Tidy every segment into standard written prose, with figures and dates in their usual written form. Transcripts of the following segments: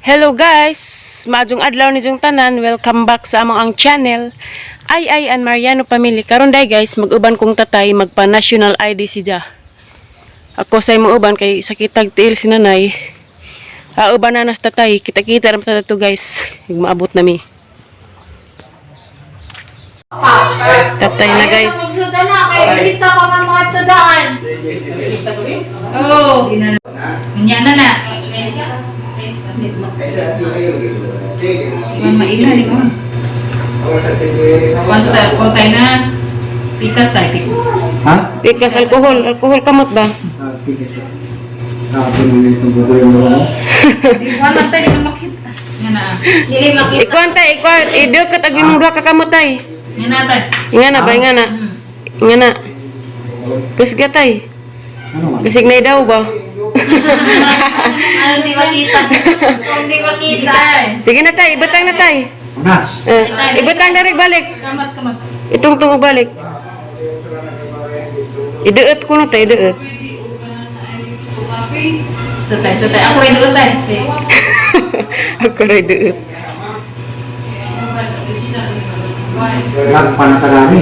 Hello guys, maadjong adlaw ni jong tanan. Welcome back sa among ang channel. Ay and Mariano Family. Karon day guys, mag-uban kong tatay magpa national ID siya. Ako say mo uban kay sakitag tiil si nanay. Uban na nas tatay, kita-kita ra ta to guys. Ug maabot nami. Tatay na guys. Oh, na na. Mama ina ni mo. Kontay na. Pikas tayo, pikas. Ha? Pikas alcohol kamot ba? Pikas. Pinulit ng buhay mo. Wala tayo di makita. Nga na. Dili makita. Ikuan tay, idok ka tag imong duha ka kamot tay. Nga na tay. Nga na ba, nga na. Nga na. Kusga tay. Ano man? Kusig na daw ba? Ano di makita? Hindi makita. Sige na tay, ibutang na tay. Una. Ibutang na rin balik. Kamat. Itong balik. Ideet ko na tay, ideet. Satay. Ako rin doon tay. Ako na ideet. Lang panatarami.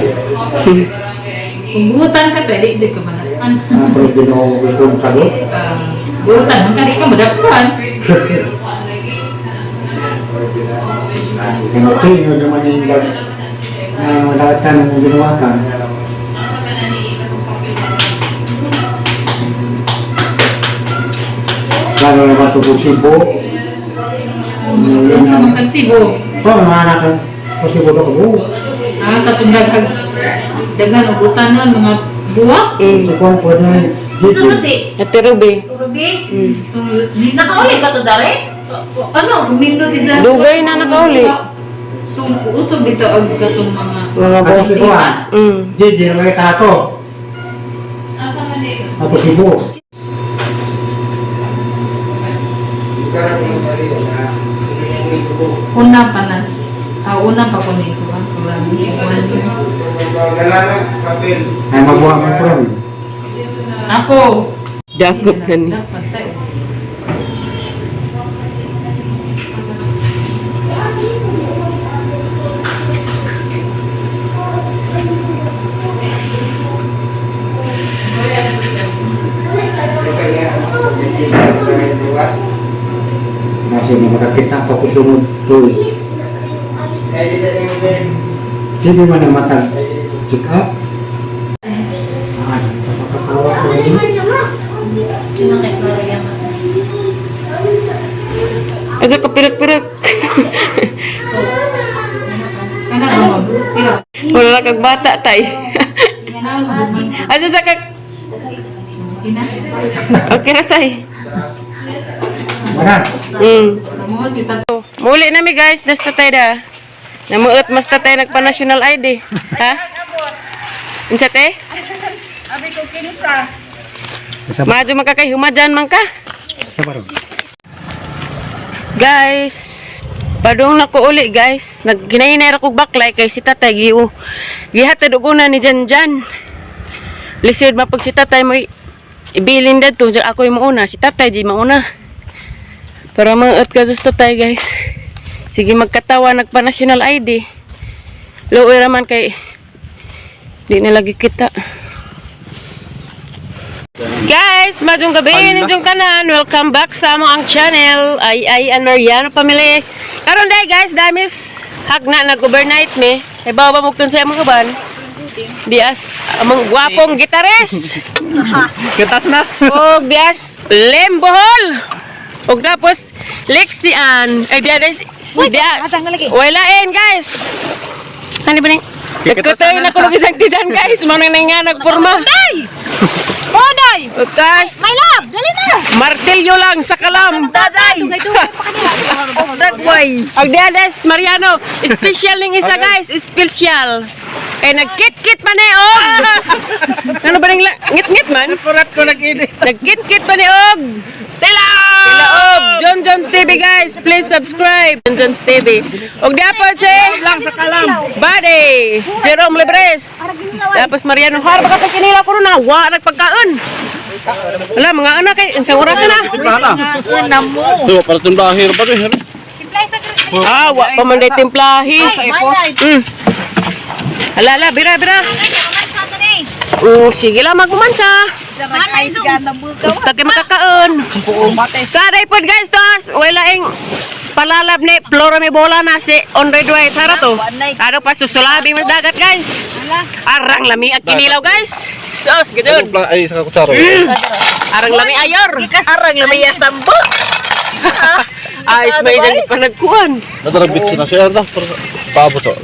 Kung buhutan ka pwede, di ka madapan. Pero ginawa ko itong kado. Buhutan, magkari ka madapan. Okay, yun naman yung lahat ka nang ginawa ka. Lalo na matubog sibo. Sa magkagsibo. Ito, mga anak ko sibo na ko. Katong daghan ugutan nun, mga buwak. Sukuan po na Gusto mo si Ate Ruby. Ruby? Nakauli ba ito dari? Ano? Gumindo din dyan. Dugay na nakauli. Itong usog dito ang katong mga... Mga Ako boss. sibo ha. Gigi na may tato. Asa man eh? Ako sibo. Una pa na. Una pa ko nito ba? Ay mabuha mo po rin. Ako. Dakot na ni. Dapat tayo. Masih makakita pa ko sunod tuloy. Sige man ang matag check up. Napakatawa ko rin. Ito ka pirak-pirak. Kana mo. Sila. Wala kang bata tay. Yan ang mo. Asa sa kag... Ina. Okay na tay. Mana? Mo si tato. Muli na mi guys, das tatay da. Namuot mas tatay nagpa-national ID. Ha? Unsa te? Abi ko kinsa. Madyo makakahihumadyan man ka. Sabar. Guys, padung na ko uli guys. Nagginay-inay ra kog baklay kay si tatay gihatid og una ni Janjan. Lisod mapag si tatay mo ibilin dadto, ako yung mauna, si tatay di mauna. Para maot ka sa tatay guys. Sige magkatawa nagpa-national ID. Luoy raman kay di na lagi kita. Guys, madung gabi ninyong tanan. Welcome back sa among ang channel. Ay and Mariano Family. Karon day guys, damis hagna nag-overnight me. Ibaw ba mugton sa among uban? Bias among gwapong gitaris. Kitas na. Og bias Lembohol. Og tapos Lexian. Ay bias walain guys. Ano ba ning? Nagkutoy na ko gisan guys. Manang nga nagporma. Oday! Okay. My love, dali na. Martilyo lang sa kalam. Daday. Dugay pa kanila. Dagway. Ang diades Mariano, special ning isa guys, special. Kay nagkit-kit man eh og. Ano ba ning ngit-ngit man? Kurat ko nag-edit. Nagkit-kit man eh og. Tilaog! John's TV guys, please subscribe. John's TV. Og dapat si Lang sa kalam. Buddy, Jerome Libres. Tapos Mariano Har, baka sa kinila ko na, wa nagpagkaon. Wala, mga anak eh. Isang oras na. Tuh, para timplahin pa rin. Ah, wa pa man day timplahi. Ala, bira. Oh, sige lang magkumansa. Basta kayo makakaon. Kaday po guys, tos. Wala ing palalab ni Flora may bola na si on red white. Hara to. Ano pa susulabi mas dagat guys. Arang lami at kinilaw guys. Sos, gudod. Ay, sa kutsaro. Arang lami ayor. Arang lamay astambo. Ayos may dali pa nagkuhan. Nadarabit siya na siya. Paabot to.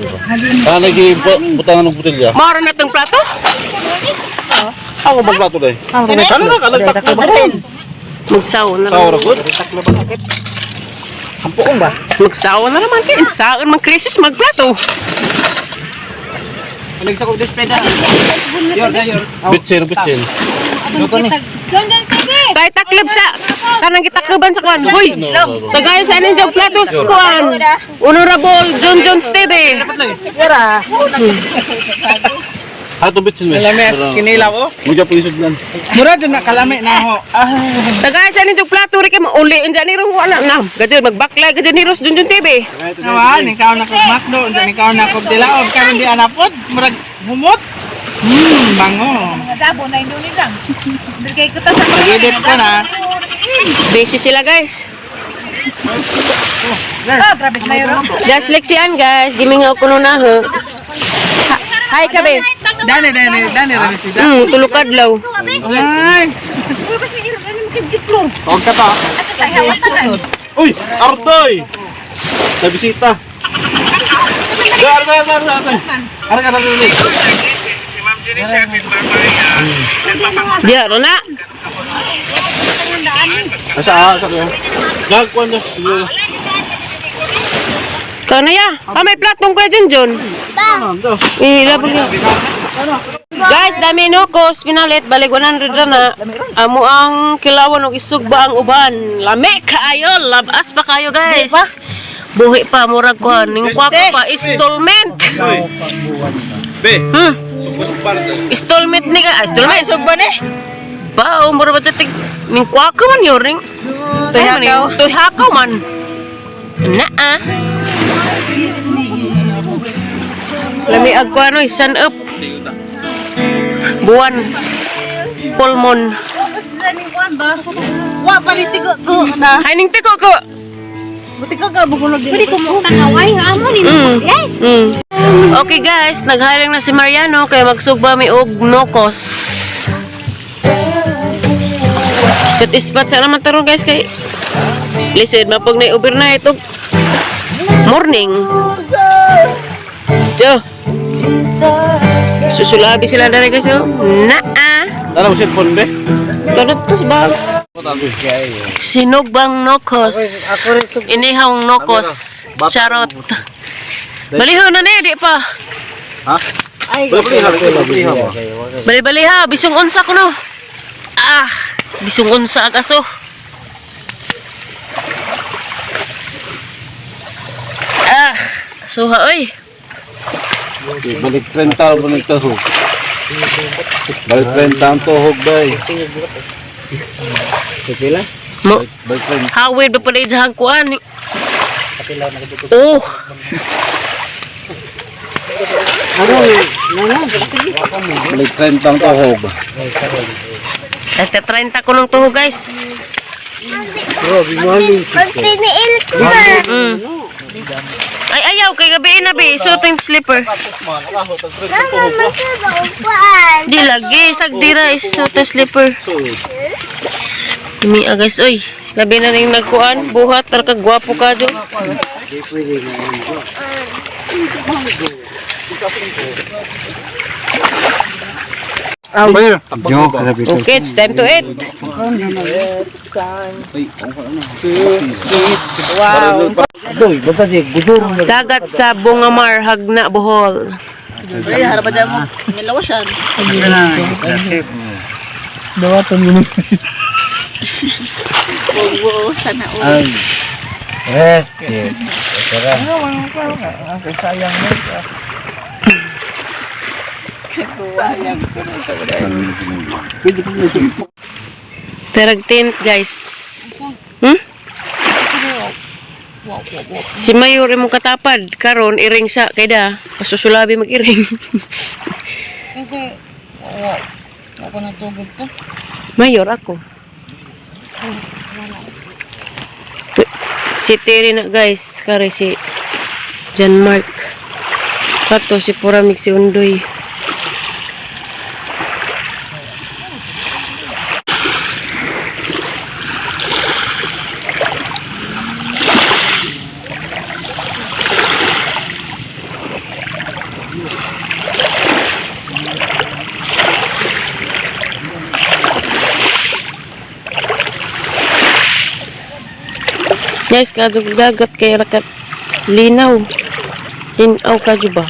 Nagbutangan ng butilya. Mara na tong plato. Ako magplato dahil. Kala na, kalagtak na ba? Magsaw na Saura naman. good? Magsaw na naman kayo. Saan man krisis magplato. Bitsin. Kahit taklib sa kanang gitakluban sa kuan. Hoy, tagay sa anin jog platos kuan. Honorable John Steve. Ato bitsin mo. Kinilaw oh. Mujya pulisod lang. Mura dyan na kalami na ho. Tagay sa anin jog plato ri kay mauli unsa ni ro wala na. Gadyo magbaklay gadyo ni Ros John TV. Nawan, ikaw na kog makdo, dyan ikaw na kog dilaog, karon di anapod, murag humot. Bango. Sabo na Indonesia lang. Dili kay kita sa Pag-edit ko na. Busy sila guys. grabe mayro. Just Lexian guys, gimingaw kuno na ho. Hi kabe. Dani, rami sida. Tulog kadlaw. Ay. Tawag ka pa. Uy, Artoy! Nabisita. Gar. Ara ka na dali. Diya ro na. Asa ka. Gagkuan na. Kana ya. May platong ko John. Labog niya. Guys, dami nokos pinalit balik 100 ra na. Amo ang kilawan og isugba ang uban. Lami kaayo, labas pa kayo guys. Buhi pa murag kuan, ning kwako pa installment. Be. Installment ni ka, installment sugba ni. Ba, mura ba tig ning kwako man yo ring. Toy hakaw man. Naa. Lami agkuano sun up. Buwan. Pulmon. Wa pa ni tigo ko na. Ay ning tiko ko. Buti ka bugulog din. Pwede ko mo tanaway amo ni. Okay guys, naghaling na si Mariano kaya magsugba mi og nokos. Ispat sa naman taron guys kay lisod mapag na overnight og morning. Jo. Susulabi sila dari guys yo. Naa. Dala mo cellphone be. Kadutos ba? Sinugbang nokos. Inihang nokos. Charot. Baliho na ni, di pa. Ha? Baliha. Bali ha, bisong unsa ko no. Bisong unsa agaso. Suha oy. Balik 30 balik tahog. Balik 30 ang tuhog day. Mo, Balik 30. hawid ba pala idahang kuan? Oh. Balik 30 ang tuhog. Ete 30 ko nung tuho guys. Ay ayaw kay gabi na be, suting slipper. Di lagi sagdira suting slipper. Dumi guys oy. Labi na ning nagkuan, buhat tar ka gwapo ka jo. Okay, it's time to eat. Dagat sa Bungamar, Hagna, Bohol. Ay harap ba mo? Nilawasan. Oo, sana all. Terag tent, guys. Hmm? Si Mayor imong katapad karon iring sa kay da pasusulabi mag-iring. Kasi, ako natugod to. Mayor ako. Si Terry na guys, kare si John Mark. Kato si Puramig si Undoy. Guys, kadug dagat kay rakat linaw. Tinaw ka ba?